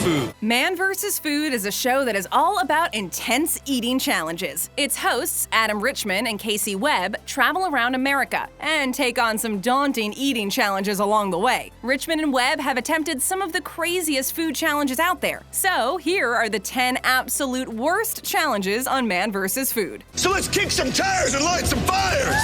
Food. Man vs. Food is a show that is all about intense eating challenges. Its hosts, Adam Richman and Casey Webb, travel around America and take on some daunting eating challenges along the way. Richmond and Webb have attempted some of the craziest food challenges out there. So here are the 10 absolute worst challenges on Man vs. Food. So let's kick some tires and light some fires!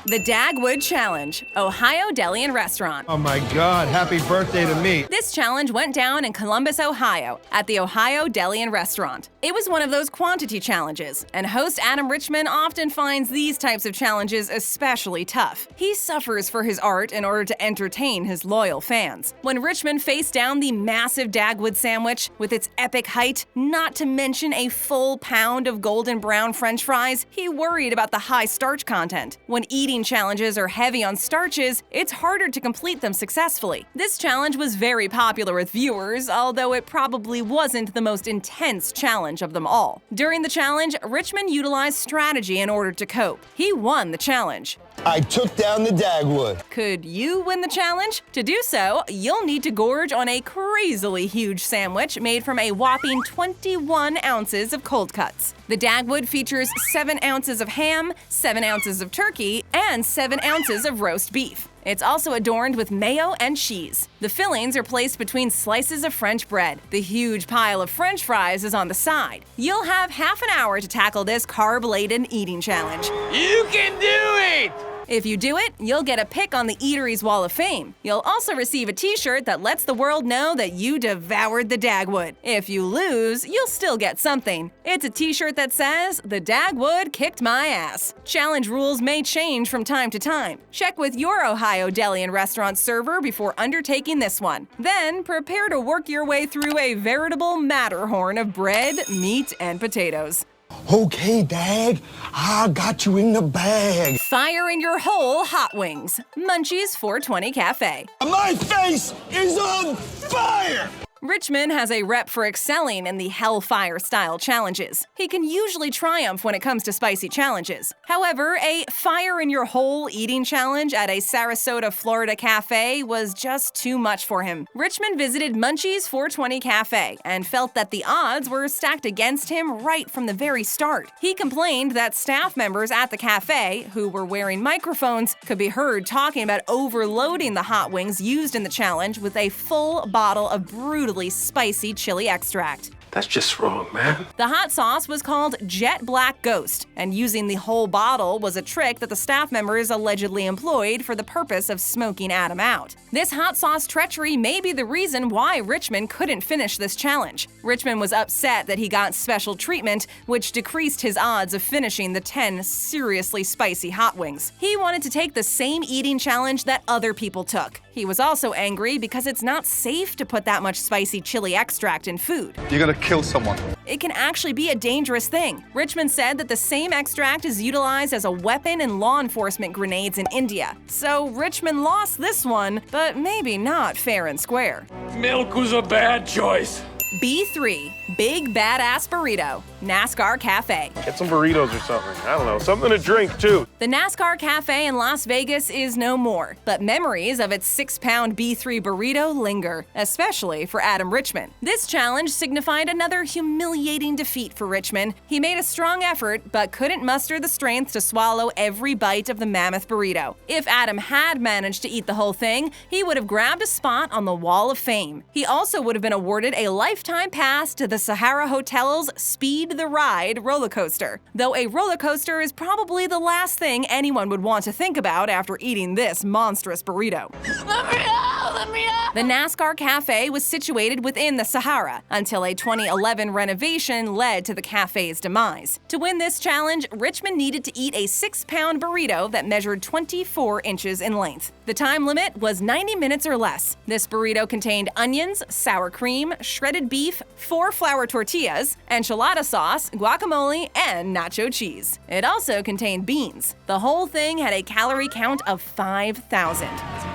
The Dagwood Challenge, Ohio Deli and Restaurant. Oh my God, happy birthday to me. This challenge went down in Columbus, Ohio, at the Ohio Deli and Restaurant. It was one of those quantity challenges, and host Adam Richman often finds these types of challenges especially tough. He suffers for his art in order to entertain his loyal fans. When Richman faced down the massive Dagwood sandwich with its epic height, not to mention a full pound of golden brown French fries, he worried about the high starch content. When eating challenges are heavy on starches, it's harder to complete them successfully. This challenge was very popular with viewers, although it probably wasn't the most intense challenge of them all. During the challenge, Richman utilized strategy in order to cope. He won the challenge. I took down the Dagwood. Could you win the challenge? To do so, you'll need to gorge on a crazily huge sandwich made from a whopping 21 ounces of cold cuts. The Dagwood features 7 ounces of ham, 7 ounces of turkey, and 7 ounces of roast beef. It's also adorned with mayo and cheese. The fillings are placed between slices of French bread. The huge pile of French fries is on the side. You'll have half an hour to tackle this carb-laden eating challenge. You can do it! If you do it, you'll get a pic on the eatery's Wall of Fame. You'll also receive a t-shirt that lets the world know that you devoured the Dagwood. If you lose, you'll still get something. It's a t-shirt that says, "The Dagwood kicked my ass." Challenge rules may change from time to time. Check with your Ohio Deli and Restaurant server before undertaking this one. Then, prepare to work your way through a veritable Matterhorn of bread, meat, and potatoes. Okay, Dag, I got you in the bag. Fire in your hole hot wings. Munchies 420 Cafe. My face is on fire! Richmond has a rep for excelling in the Hellfire-style challenges. He can usually triumph when it comes to spicy challenges. However, a fire-in-your-hole eating challenge at a Sarasota, Florida cafe was just too much for him. Richmond visited Munchies 420 Cafe and felt that the odds were stacked against him right from the very start. He complained that staff members at the cafe, who were wearing microphones, could be heard talking about overloading the hot wings used in the challenge with a full bottle of brutally spicy chili extract. That's just wrong, man. The hot sauce was called Jet Black Ghost, and using the whole bottle was a trick that the staff members allegedly employed for the purpose of smoking Adam out. This hot sauce treachery may be the reason why Richmond couldn't finish this challenge. Richmond was upset that he got special treatment, which decreased his odds of finishing the 10 seriously spicy hot wings. He wanted to take the same eating challenge that other people took. He was also angry because it's not safe to put that much spicy chili extract in food. You're gonna kill someone. It can actually be a dangerous thing. Richmond said that the same extract is utilized as a weapon in law enforcement grenades in India. So Richmond lost this one, but maybe not fair and square. Milk was a bad choice. B3, Big Badass Burrito, NASCAR Cafe. Get some burritos or something. I don't know, something to drink too. The NASCAR Cafe in Las Vegas is no more, but memories of its 6-pound B3 burrito linger, especially for Adam Richman. This challenge signified another humiliating defeat for Richman. He made a strong effort, but couldn't muster the strength to swallow every bite of the mammoth burrito. If Adam had managed to eat the whole thing, he would have grabbed a spot on the Wall of Fame. He also would have been awarded a lifetime pass to the Sahara Hotel's Speed the Ride roller coaster, though a roller coaster is probably the last thing anyone would want to think about after eating this monstrous burrito. Let me out! Let me out! The NASCAR Cafe was situated within the Sahara until a 2011 renovation led to the cafe's demise. To win this challenge, Richmond needed to eat a 6-pound burrito that measured 24 inches in length. The time limit was 90 minutes or less. This burrito contained onions, sour cream, shredded beef, 4 flour tortillas, enchilada sauce, guacamole, and nacho cheese. It also contained beans. The whole thing had a calorie count of 5,000.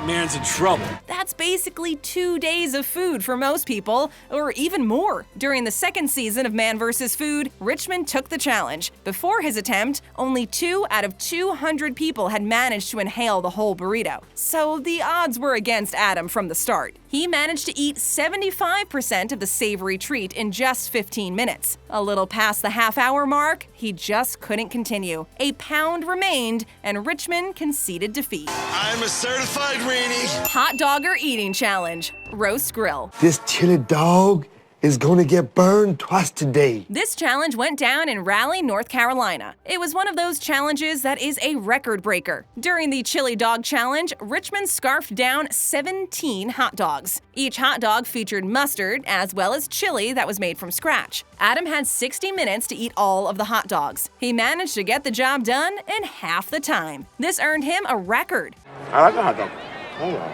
Man's in trouble. That's basically 2 days of food for most people, or even more. During the second season of Man vs. Food, Richmond took the challenge. Before his attempt, only 2 out of 200 people had managed to inhale the whole burrito. So the odds were against Adam from the start. He managed to eat 75% of the savory treat in just 15 minutes. A little past the half-hour mark, he just couldn't continue. A pound remained, and Richmond conceded defeat. I'm a certified weenie. Hot Dogger Eating Challenge. Roast Grill. This chili dog is gonna get burned twice today. This challenge went down in Raleigh, North Carolina. It was one of those challenges that is a record breaker. During the Chili Dog Challenge, Richmond scarfed down 17 hot dogs. Each hot dog featured mustard as well as chili that was made from scratch. Adam had 60 minutes to eat all of the hot dogs. He managed to get the job done in half the time. This earned him a record. I like a hot dog.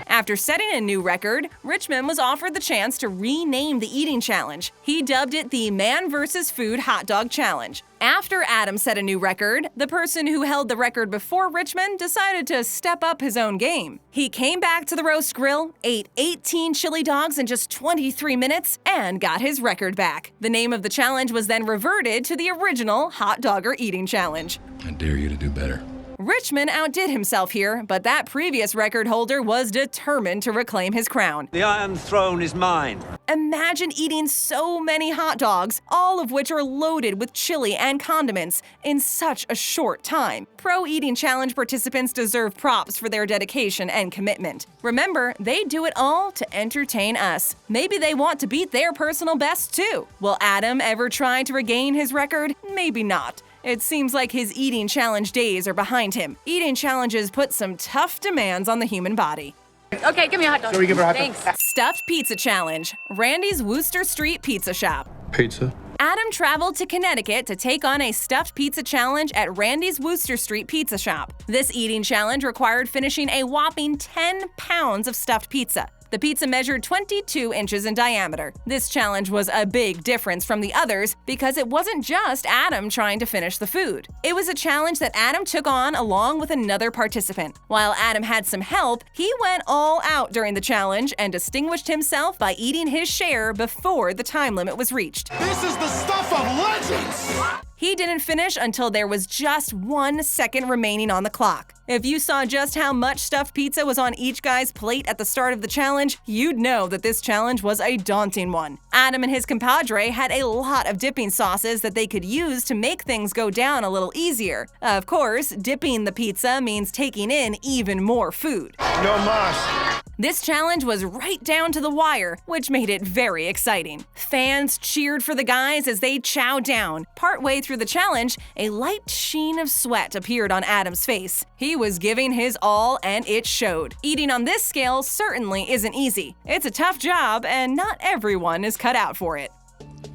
After setting a new record, Richmond was offered the chance to rename the eating challenge. He dubbed it the Man vs. Food Hot Dog Challenge. After Adam set a new record, the person who held the record before Richmond decided to step up his own game. He came back to the roast grill, ate 18 chili dogs in just 23 minutes, and got his record back. The name of the challenge was then reverted to the original Hot Dogger Eating Challenge. I dare you to do better. Richmond outdid himself here, but that previous record holder was determined to reclaim his crown. The Iron Throne is mine. Imagine eating so many hot dogs, all of which are loaded with chili and condiments, in such a short time. Pro Eating Challenge participants deserve props for their dedication and commitment. Remember, they do it all to entertain us. Maybe they want to beat their personal best too. Will Adam ever try to regain his record? Maybe not. It seems like his eating challenge days are behind him. Eating challenges put some tough demands on the human body. Okay, give me a hot dog. So we give her a hot dog? Thanks. Stuffed Pizza Challenge. Randy's Wooster Street Pizza Shop. Pizza. Adam traveled to Connecticut to take on a stuffed pizza challenge at Randy's Wooster Street Pizza Shop. This eating challenge required finishing a whopping 10 pounds of stuffed pizza. The pizza measured 22 inches in diameter. This challenge was a big difference from the others because it wasn't just Adam trying to finish the food. It was a challenge that Adam took on along with another participant. While Adam had some help, he went all out during the challenge and distinguished himself by eating his share before the time limit was reached. This is the stuff of legends! He didn't finish until there was just 1 second remaining on the clock. If you saw just how much stuffed pizza was on each guy's plate at the start of the challenge, you'd know that this challenge was a daunting one. Adam and his compadre had a lot of dipping sauces that they could use to make things go down a little easier. Of course, dipping the pizza means taking in even more food. No mas. This challenge was right down to the wire, which made it very exciting. Fans cheered for the guys as they chowed down. Partway through the challenge, a light sheen of sweat appeared on Adam's face. He was giving his all, and it showed. Eating on this scale certainly isn't easy. It's a tough job, and not everyone is cut out for it.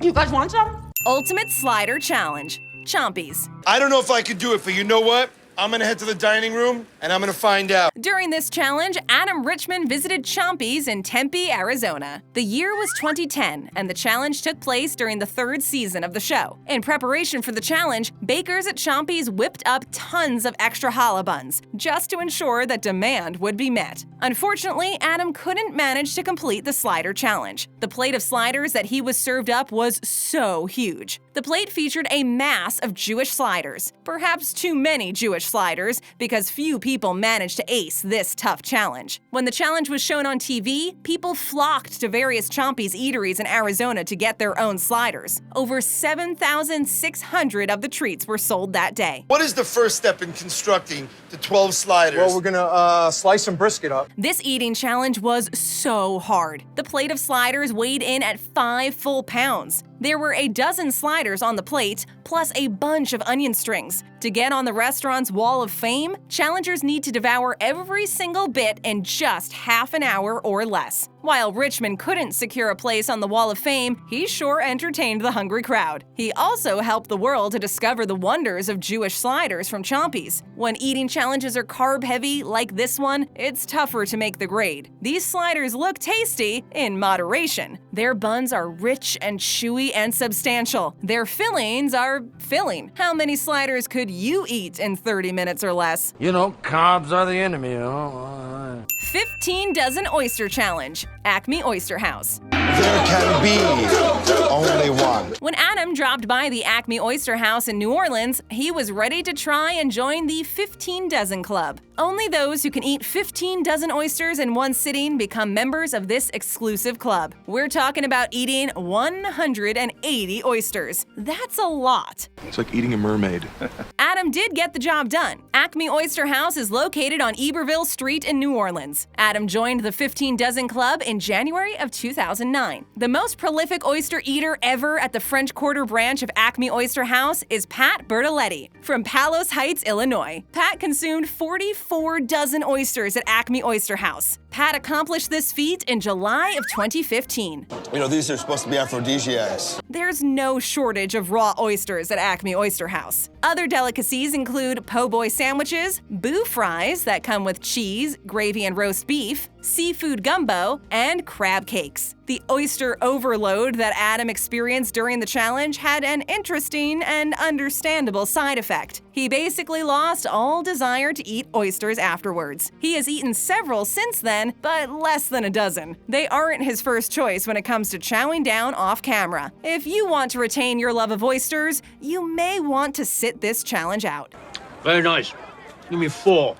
You guys want some? Ultimate Slider Challenge. Chompies. I don't know if I could do it, but you know what? I'm gonna head to the dining room and I'm gonna find out. During this challenge, Adam Richman visited Chompie's in Tempe, Arizona. The year was 2010, and the challenge took place during the 3rd season of the show. In preparation for the challenge, bakers at Chompie's whipped up tons of extra challah buns, just to ensure that demand would be met. Unfortunately, Adam couldn't manage to complete the slider challenge. The plate of sliders that he was served up was so huge. The plate featured a mass of Jewish sliders, perhaps too many Jewish sliders, because few people managed to ace this tough challenge. When the challenge was shown on TV, people flocked to various Chompie's eateries in Arizona to get their own sliders. Over 7,600 of the treats were sold that day. What is the first step in constructing the 12 sliders? Well, we're gonna slice some brisket up. This eating challenge was so hard. The plate of sliders weighed in at 5 full pounds. There were a dozen sliders on the plate, plus a bunch of onion strings. To get on the restaurant's Wall of Fame, challengers need to devour every single bit in just half an hour or less. While Richmond couldn't secure a place on the Wall of Fame, he sure entertained the hungry crowd. He also helped the world to discover the wonders of Jewish sliders from Chompie's. When eating challenges are carb-heavy, like this one, it's tougher to make the grade. These sliders look tasty in moderation. Their buns are rich and chewy and substantial. Their fillings are filling. How many sliders could you eat in 30 minutes or less? You know, carbs are the enemy. 15 Dozen Oyster Challenge. Acme Oyster House. There can be only one. When Adam dropped by the Acme Oyster House in New Orleans, he was ready to try and join the 15 Dozen Club. Only those who can eat 15 dozen oysters in one sitting become members of this exclusive club. We're talking about eating 180 oysters. That's a lot. It's like eating a mermaid. Adam did get the job done. Acme Oyster House is located on Iberville Street in New Orleans. Adam joined the 15 Dozen Club in January of 2009. The most prolific oyster eater ever at the French Quarter branch of Acme Oyster House is Pat Bertoletti from Palos Heights, Illinois. Pat consumed 44 dozen oysters at Acme Oyster House. Pat accomplished this feat in July of 2015. You know, these are supposed to be aphrodisiacs. There's no shortage of raw oysters at Acme Oyster House. Other delicacies include po' boy sandwiches, boo fries that come with cheese, gravy, and roast beef, seafood gumbo, and crab cakes. The oyster overload that Adam experienced during the challenge had an interesting and understandable side effect. He basically lost all desire to eat oysters afterwards. He has eaten several since then, but less than a dozen. They aren't his first choice when it comes to chowing down off camera. If you want to retain your love of oysters, you may want to sit this challenge out. Very nice. Give me 4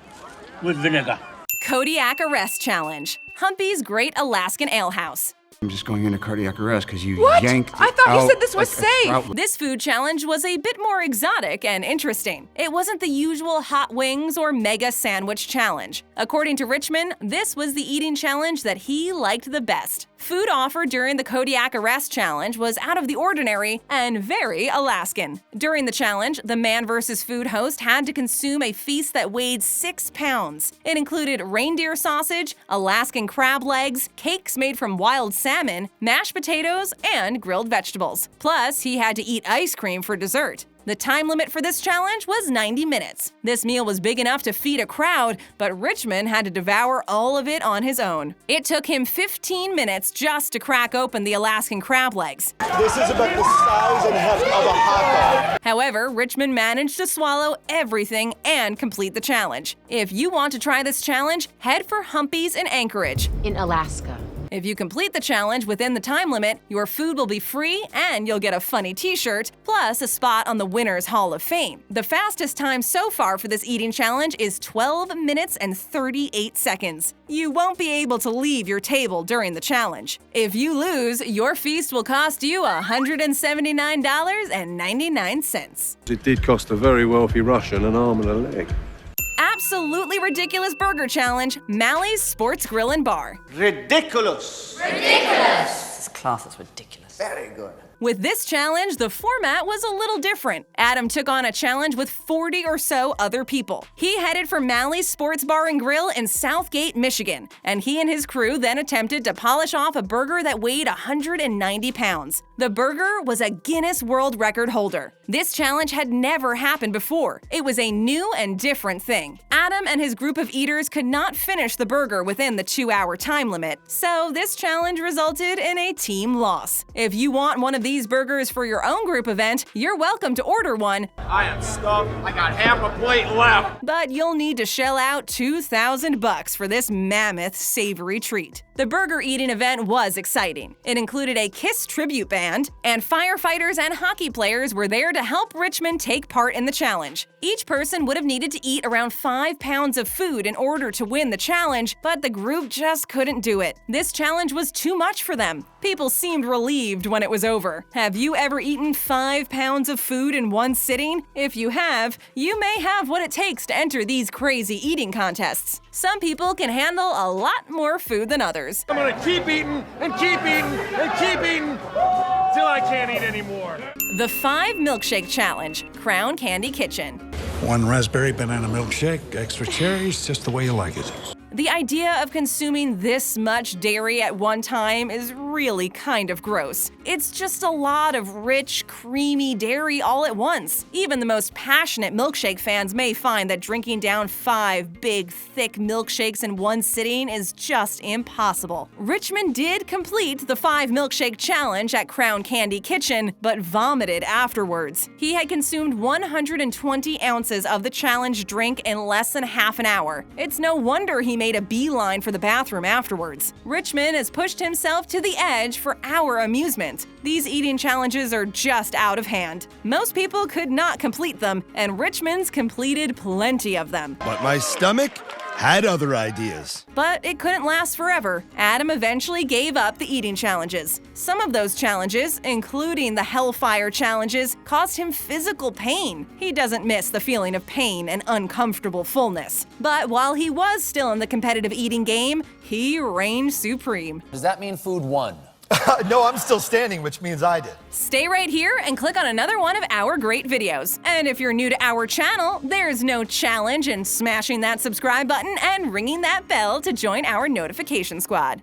with vinegar. Kodiak Arrest Challenge. Humpy's Great Alaskan Alehouse. I'm just going into cardiac arrest because you What? yanked I thought you out said this was like a safe. trout. This food challenge was a bit more exotic and interesting. It wasn't the usual hot wings or mega sandwich challenge. According to Richman, this was the eating challenge that he liked the best. Food offered during the Kodiak Arrest Challenge was out of the ordinary and very Alaskan. During the challenge, the man versus food host had to consume a feast that weighed 6 pounds. It included reindeer sausage, Alaskan crab legs, cakes made from wild salmon, mashed potatoes, and grilled vegetables. Plus, he had to eat ice cream for dessert. The time limit for this challenge was 90 minutes. This meal was big enough to feed a crowd, but Richmond had to devour all of it on his own. It took him 15 minutes just to crack open the Alaskan crab legs. This is about the size and heft of a hot dog. However, Richmond managed to swallow everything and complete the challenge. If you want to try this challenge, head for Humpy's in Anchorage. In Alaska. If you complete the challenge within the time limit, your food will be free and you'll get a funny t-shirt, plus a spot on the Winners Hall of Fame. The fastest time so far for this eating challenge is 12 minutes and 38 seconds. You won't be able to leave your table during the challenge. If you lose, your feast will cost you $179.99. It did cost a very wealthy Russian an arm and a leg. Absolutely ridiculous burger challenge, Mallie's Sports Grill and Bar. Ridiculous. This class is ridiculous. Very good. With this challenge, the format was a little different. Adam took on a challenge with 40 or so other people. He headed for Mallie's Sports Bar and Grill in Southgate, Michigan, and he and his crew then attempted to polish off a burger that weighed 190 pounds. The burger was a Guinness World Record holder. This challenge had never happened before. It was a new and different thing. Adam and his group of eaters could not finish the burger within the 2-hour time limit, so this challenge resulted in a team loss. If you want one of these burgers for your own group event, you're welcome to order one, I am stuffed. I got half a plate left. but you'll need to shell out $2,000 for this mammoth savory treat. The burger eating event was exciting. It included a Kiss tribute band, and firefighters and hockey players were there to help Richmond take part in the challenge. Each person would have needed to eat around 5 pounds of food in order to win the challenge, but the group just couldn't do it. This challenge was too much for them. People seemed relieved when it was over. Have you ever eaten 5 pounds of food in one sitting? If you have, you may have what it takes to enter these crazy eating contests. Some people can handle a lot more food than others. I'm gonna keep eating and keep eating and keep eating till I can't eat anymore. The 5 Milkshake Challenge, Crown Candy Kitchen. 1 raspberry banana milkshake, extra cherries, just the way you like it. The idea of consuming this much dairy at one time is really kind of gross. It's just a lot of rich, creamy dairy all at once. Even the most passionate milkshake fans may find that drinking down 5 big, thick milkshakes in one sitting is just impossible. Richmond did complete the 5 Milkshake Challenge at Crown Candy Kitchen, but vomited afterwards. He had consumed 120 ounces of the challenge drink in less than half an hour. It's no wonder he made a beeline for the bathroom afterwards. Richman has pushed himself to the edge for our amusement. These eating challenges are just out of hand. Most people could not complete them, and Richmond's completed plenty of them. But my stomach had other ideas. But it couldn't last forever. Adam eventually gave up the eating challenges. Some of those challenges, including the Hellfire challenges, caused him physical pain. He doesn't miss the feeling of pain and uncomfortable fullness. But while he was still in the competitive eating game, he reigned supreme. Does that mean food won? No, I'm still standing, which means I did. Stay right here and click on another one of our great videos. And if you're new to our channel, there's no challenge in smashing that subscribe button and ringing that bell to join our notification squad.